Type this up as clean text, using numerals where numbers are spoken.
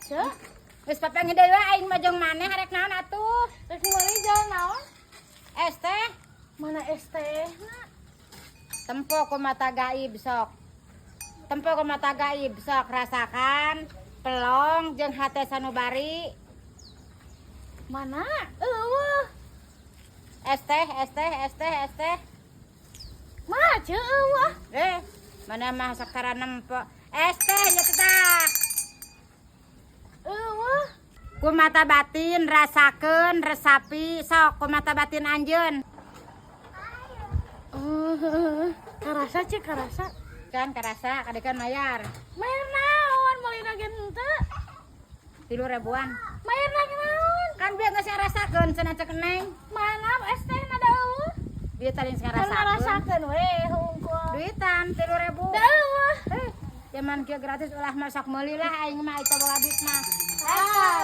Cek, Geus papang deui we aing mah jeung maneh harek naon atuh? rek meuli jalan naon? Es teh Mana es teh? tempo ku mata gaib sok. Tempo ku mata gaib sok rasakan pelong jeung hate sanubari. Mana? Eueuh. Es teh, es teh, es teh, es teh. Mana ceu eueuh? Mana mah sakara nempo. Es teh nya teh. Eueuh. Ku mata batin rasakeun resapi sok ku mata batin anjeun. Karasa cek karasa. Kan karasa kadekan mayar Mayar naon meuli nagen henteu? 3.000-an. Mayar nagen naon? Kan biar geus ngarasakeun cenah cek neng. Mana es teh nada eueuh? Bieu tadi Kan ngarasakeun. ngarasakeun we hungkul. Duitan 3.000. Da eueuh. Zaman kieu gratis ulah masak meuli lah aing mah eta boga duit mah. Ah,